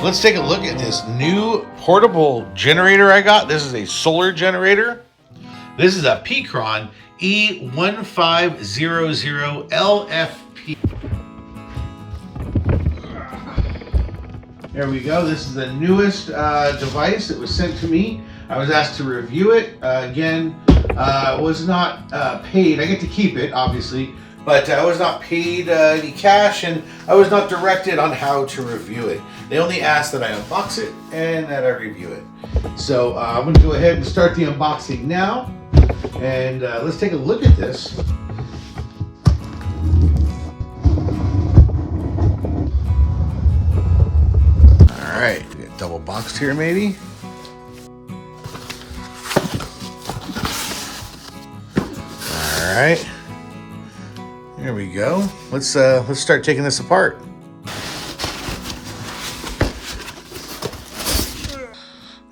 let's take a look at this new portable generator I got. This is a solar generator. This is a Pecron E1500 LFP. There we go. This is the newest device that was sent to me. I was asked to review it. Again, was not paid. I get to keep it, obviously, but I was not paid any cash, and I was not directed on how to review it. They only asked that I unbox it and that I review it. So I'm going to go ahead and start the unboxing now, and let's take a look at this. All right, get double boxed here maybe. All right, here we go. Let's start taking this apart.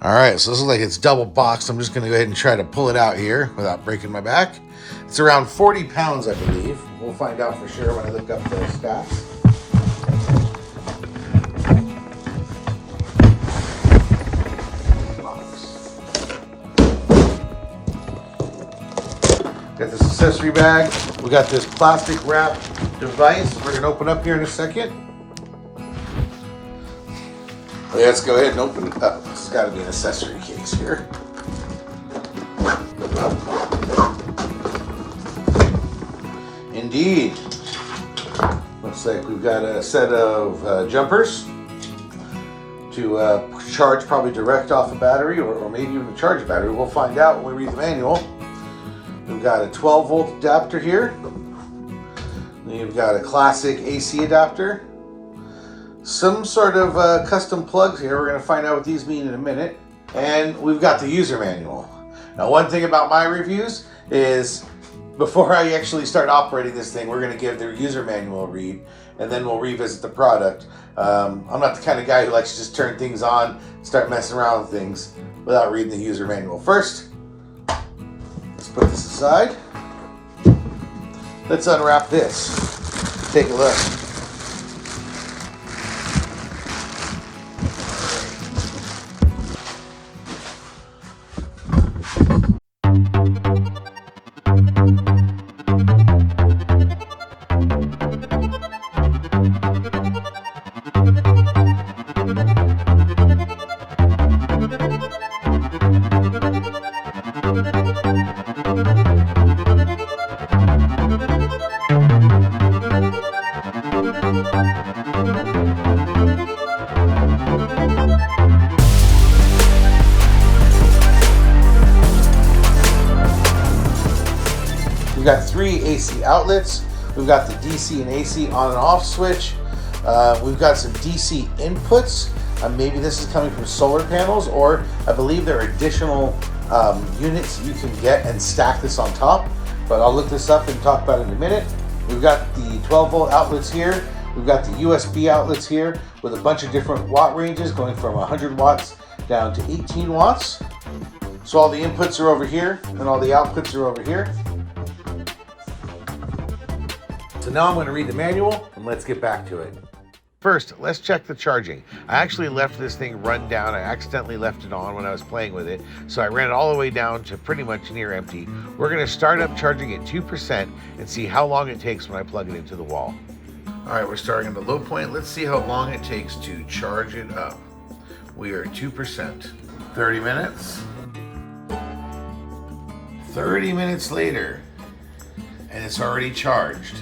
All right, so this looks like it's double boxed. I'm just gonna go ahead and try to pull it out here without breaking my back. It's around 40 pounds, I believe. We'll find out for sure when I look up the stats. Got this accessory bag. We got this plastic wrap device we're gonna open up here in a second. Let's go ahead and open it up. This has got to be an accessory case here. Indeed. Looks like we've got a set of jumpers to charge, probably direct off a battery, or maybe even to charge a battery. We'll find out when we read the manual. We've got a 12-volt adapter here. Then you've got a classic AC adapter. Some sort of custom plugs here. We're going to find out what these mean in a minute. And we've got the user manual. Now, one thing about my reviews is before I actually start operating this thing, we're going to give the user manual a read, and then we'll revisit the product. I'm not the kind of guy who likes to just turn things on, start messing around with things without reading the user manual first. Let's put this aside. Let's unwrap this. Take a look. We've got 3 AC outlets. We've got the DC and AC on and off switch. We've got some DC inputs. Maybe this is coming from solar panels, or I believe there are additional units you can get and stack this on top. But I'll look this up and talk about it in a minute. We've got the 12-volt outlets here. We've got the USB outlets here with a bunch of different watt ranges going from 100 watts down to 18 watts. So all the inputs are over here and all the outputs are over here. So now I'm going to read the manual and let's get back to it. First, let's check the charging. I actually left this thing run down. I accidentally left it on when I was playing with it, so I ran it all the way down to pretty much near empty. We're going to start up charging at 2% and see how long it takes when I plug it into the wall. All right, we're starting at the low point. Let's see how long it takes to charge it up. We are at 2%. 30 minutes. 30 minutes later, and it's already charged.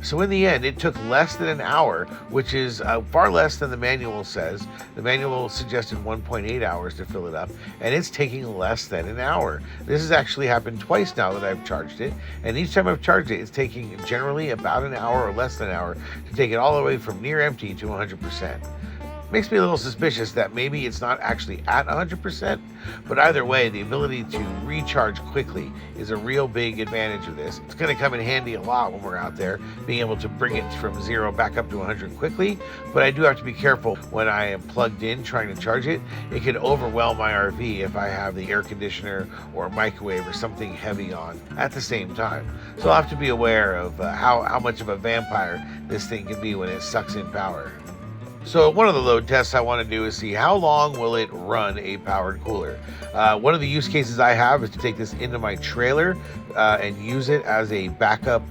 So in the end, it took less than an hour, which is far less than the manual says. The manual suggested 1.8 hours to fill it up, and it's taking less than an hour. This has actually happened twice now that I've charged it, and each time I've charged it, it's taking generally about an hour or less than an hour to take it all the way from near empty to 100%. Makes me a little suspicious that maybe it's not actually at 100%, but either way, the ability to recharge quickly is a real big advantage of this. It's going to come in handy a lot when we're out there, being able to bring it from 0 back up to 100 quickly, but I do have to be careful when I am plugged in trying to charge it. It can overwhelm my RV if I have the air conditioner or microwave or something heavy on at the same time. So I'll have to be aware of how much of a vampire this thing can be when it sucks in power. So one of the load tests I want to do is see how long will it run a powered cooler. One of the use cases I have is to take this into my trailer and use it as a backup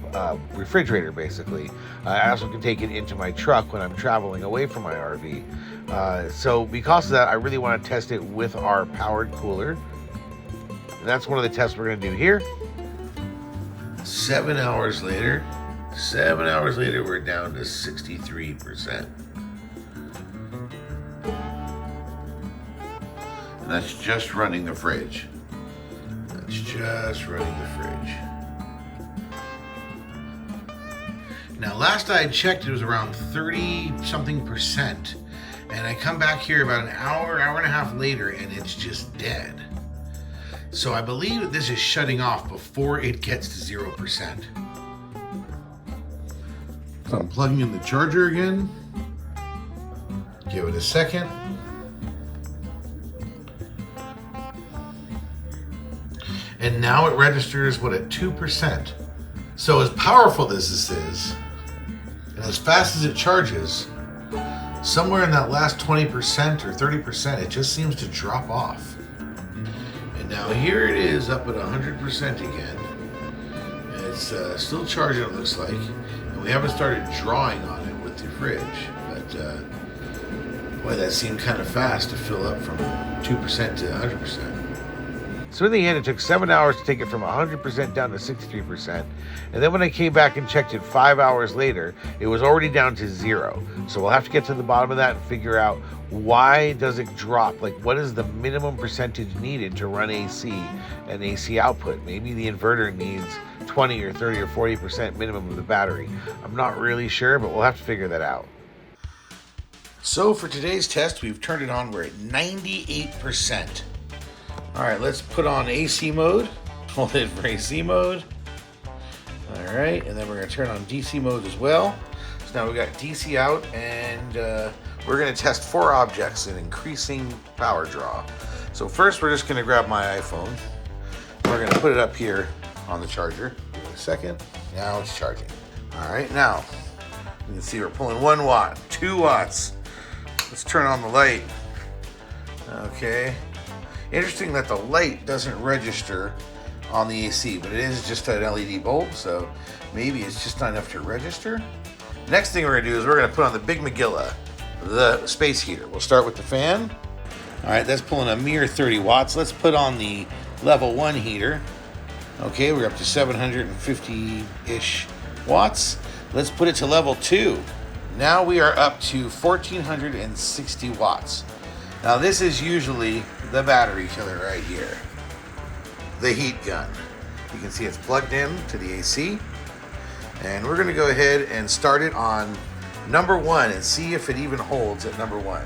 refrigerator, basically. I also can take it into my truck when I'm traveling away from my RV. So because of that, I really want to test it with our powered cooler. And that's one of the tests we're going to do here. 7 hours later, we're down to 63%. And that's just running the fridge. Now, last I checked, it was around 30-something%. And I come back here about an hour and a half later, and it's just dead. So I believe that this is shutting off before it gets to 0%. So I'm plugging in the charger again. Give it a second. And now it registers, what, at 2%. So as powerful as this is, and as fast as it charges, somewhere in that last 20% or 30%, it just seems to drop off. And now here it is up at 100% again. And it's still charging, it looks like. And we haven't started drawing on it with the fridge. But boy, that seemed kind of fast to fill up from 2% to 100%. So in the end, it took 7 hours to take it from 100% down to 63%. And then when I came back and checked it 5 hours later, it was already down to 0. So we'll have to get to the bottom of that and figure out why does it drop? Like, what is the minimum percentage needed to run AC and AC output? Maybe the inverter needs 20 or 30 or 40% minimum of the battery. I'm not really sure, but we'll have to figure that out. So for today's test, we've turned it on. We're at 98%. All right, let's put on AC mode. Hold it for AC mode. All right, and then we're gonna turn on DC mode as well. So now we got DC out, and we're gonna test 4 objects in increasing power draw. So first, we're just gonna grab my iPhone. We're gonna put it up here on the charger. Give it a second. Now it's charging. All right, now you can see we're pulling 1 watt, 2 watts. Let's turn on the light. Okay. Interesting that the light doesn't register on the AC, but it is just an LED bulb, so maybe it's just not enough to register. Next thing we're gonna do is we're gonna put on the big Magilla, the space heater. We'll start with the fan. All right, that's pulling a mere 30 watts. Let's put on the level 1 heater. Okay, we're up to 750-ish watts. Let's put it to level 2. Now we are up to 1460 watts. Now this is usually the battery killer right here, the heat gun. You can see it's plugged in to the AC, and we're gonna go ahead and start it on number 1 and see if it even holds at number 1.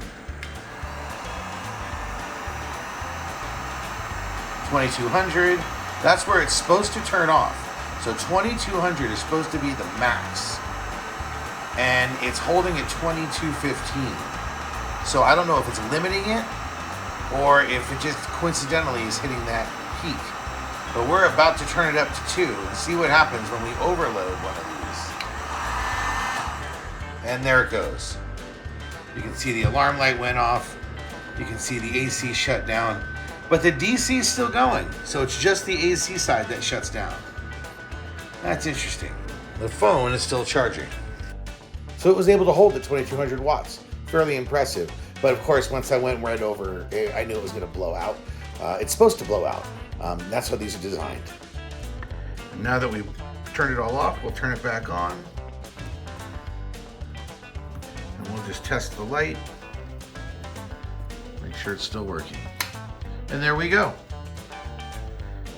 2200, that's where it's supposed to turn off. So 2200 is supposed to be the max, and it's holding at 2215. So I don't know if it's limiting it or if it just coincidentally is hitting that peak. But we're about to turn it up to 2 and see what happens when we overload one of these. And there it goes. You can see the alarm light went off. You can see the AC shut down. But the DC is still going. So it's just the AC side that shuts down. That's interesting. The phone is still charging. So it was able to hold the 2200 watts. Fairly impressive. But of course, once I went right over, I knew it was going to blow out. It's supposed to blow out. That's how these are designed. Now that we've turned it all off, we'll turn it back on. And we'll just test the light. Make sure it's still working. And there we go.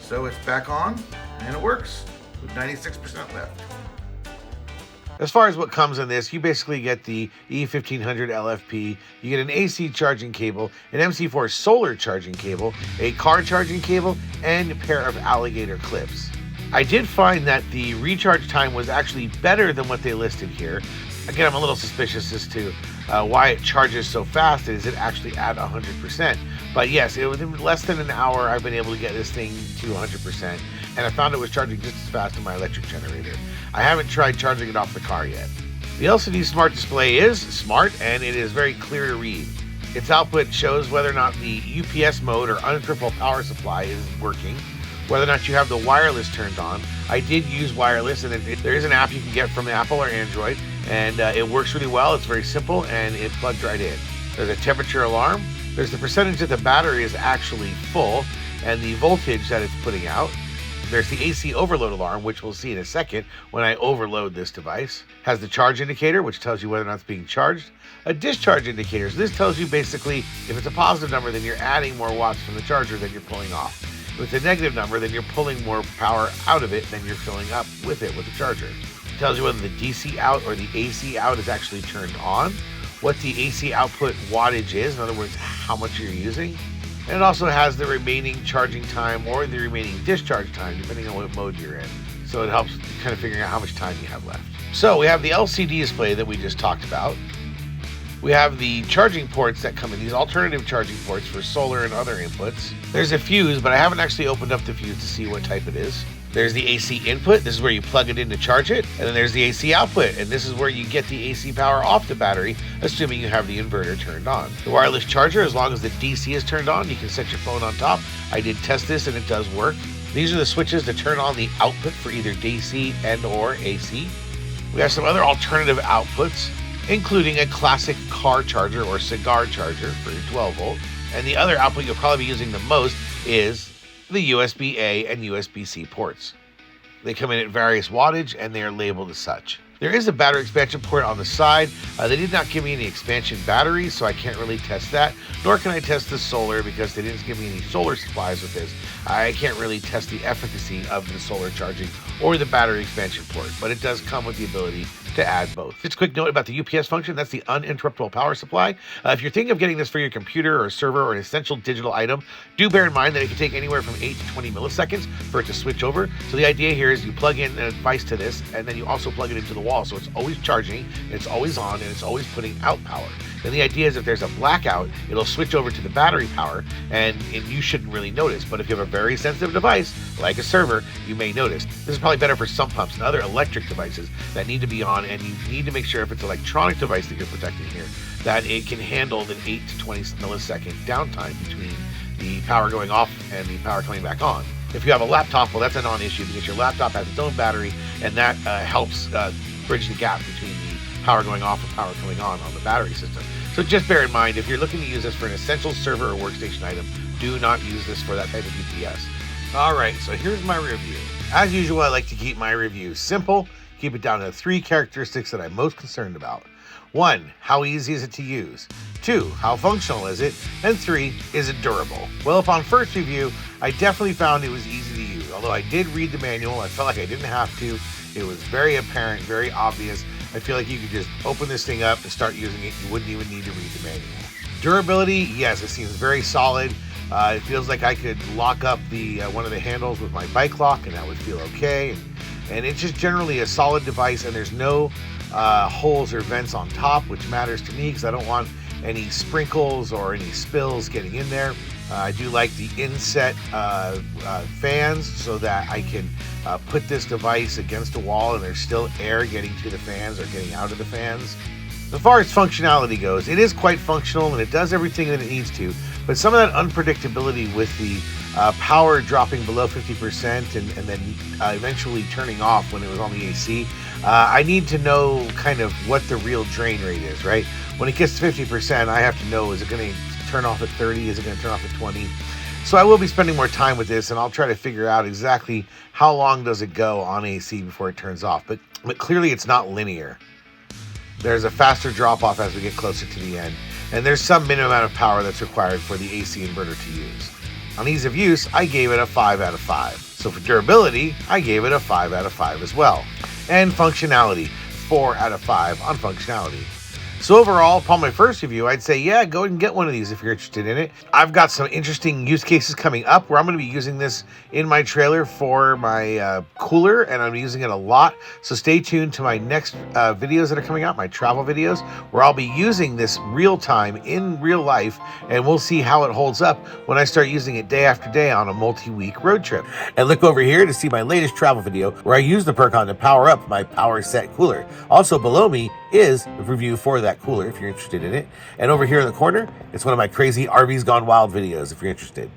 So it's back on, and it works with 96% left. As far as what comes in this, you basically get the E1500 LFP, you get an AC charging cable, an MC4 solar charging cable, a car charging cable, and a pair of alligator clips. I did find that the recharge time was actually better than what they listed here. Again, I'm a little suspicious as to why it charges so fast. Is it actually at 100%? But yes, within less than an hour, I've been able to get this thing to 100%. And I found it was charging just as fast as my electric generator. I haven't tried charging it off the car yet. The LCD Smart Display is smart, and it is very clear to read. Its output shows whether or not the UPS mode or uninterruptible power supply is working, whether or not you have the wireless turned on. I did use wireless, and there is an app you can get from Apple or Android, and it works really well. It's very simple, and it plugs right in. There's a temperature alarm. There's the percentage that the battery is actually full and the voltage that it's putting out. There's the AC overload alarm, which we'll see in a second when I overload this device. Has the charge indicator, which tells you whether or not it's being charged. A discharge indicator. So this tells you basically if it's a positive number, then you're adding more watts from the charger than you're pulling off. If it's a negative number, then you're pulling more power out of it than you're filling up with it with the charger. It tells you whether the DC out or the AC out is actually turned on, what the AC output wattage is, in other words, how much you're using. And it also has the remaining charging time or the remaining discharge time, depending on what mode you're in. So it helps kind of figuring out how much time you have left. So we have the LCD display that we just talked about. We have the charging ports that come in, these alternative charging ports for solar and other inputs. There's a fuse, but I haven't actually opened up the fuse to see what type it is. There's the AC input. This is where you plug it in to charge it. And then there's the AC output. And this is where you get the AC power off the battery, assuming you have the inverter turned on. The wireless charger, as long as the DC is turned on, you can set your phone on top. I did test this and it does work. These are the switches to turn on the output for either DC and or AC. We have some other alternative outputs, including a classic car charger or cigar charger for 12 volt. And the other output you'll probably be using the most is the USB-A and USB-C ports. They come in at various wattage and they are labeled as such. There is a battery expansion port on the side. They did not give me any expansion batteries, so I can't really test that, nor can I test the solar because they didn't give me any solar supplies with this. I can't really test the efficacy of the solar charging or the battery expansion port, but it does come with the ability to add both. Just a quick note about the UPS function. That's the uninterruptible power supply. If you're thinking of getting this for your computer or server or an essential digital item, do bear in mind that it can take anywhere from 8 to 20 milliseconds for it to switch over. So the idea here is you plug in a device to this, and then you also plug it into the wall. So it's always charging, it's always on, and it's always putting out power. And the idea is if there's a blackout, it'll switch over to the battery power, and you shouldn't really notice. But if you have a very sensitive device, like a server, you may notice. This is probably better for sump pumps and other electric devices that need to be on, and you need to make sure if it's an electronic device that you're protecting here, that it can handle the 8 to 20 millisecond downtime between the power going off and the power coming back on. If you have a laptop, well, that's a non-issue because your laptop has its own battery, and that helps bridge the gap between the power going off and power coming on the battery system. So just bear in mind, if you're looking to use this for an essential server or workstation item, do not use this for that type of UPS. All right, so here's my review. As usual, I like to keep my review simple, keep it down to 3 characteristics that I'm most concerned about. 1, how easy is it to use? 2, how functional is it? And 3, is it durable? Well, upon first review, I definitely found it was easy to use. Although I did read the manual, I felt like I didn't have to. It was very apparent, very obvious. I feel like you could just open this thing up and start using it. You wouldn't even need to read the manual. Durability, yes, it seems very solid. It feels like I could lock up the one of the handles with my bike lock and that would feel okay. And it's just generally a solid device, and there's no holes or vents on top, which matters to me because I don't want any sprinkles or any spills getting in there. I do like the inset fans so that I can put this device against a wall and there's still air getting to the fans or getting out of the fans. As far as functionality goes, it is quite functional and it does everything that it needs to, but some of that unpredictability with the power dropping below 50% and then eventually turning off when it was on the AC, I need to know kind of what the real drain rate is, right? When it gets to 50%, I have to know, is it going to turn off at 30? Is it going to turn off at 20? So I will be spending more time with this, and I'll try to figure out exactly how long does it go on AC before it turns off. But clearly it's not linear. There's a faster drop off as we get closer to the end, and there's some minimum amount of power that's required for the AC inverter to use. On ease of use, I gave it a 5 out of 5. So for durability, I gave it a 5 out of 5 as well. And functionality, 4 out of 5 on functionality. So overall, upon my first review, I'd say, yeah, go ahead and get one of these if you're interested in it. I've got some interesting use cases coming up where I'm going to be using this in my trailer for my cooler, and I'm using it a lot. So stay tuned to my next videos that are coming out, my travel videos, where I'll be using this real time in real life, and we'll see how it holds up when I start using it day after day on a multi-week road trip. And look over here to see my latest travel video where I use the pecron to power up my power set cooler. Also below me is the review for that cooler if you're interested in it. And over here in the corner, it's one of my crazy RVs Gone Wild videos if you're interested.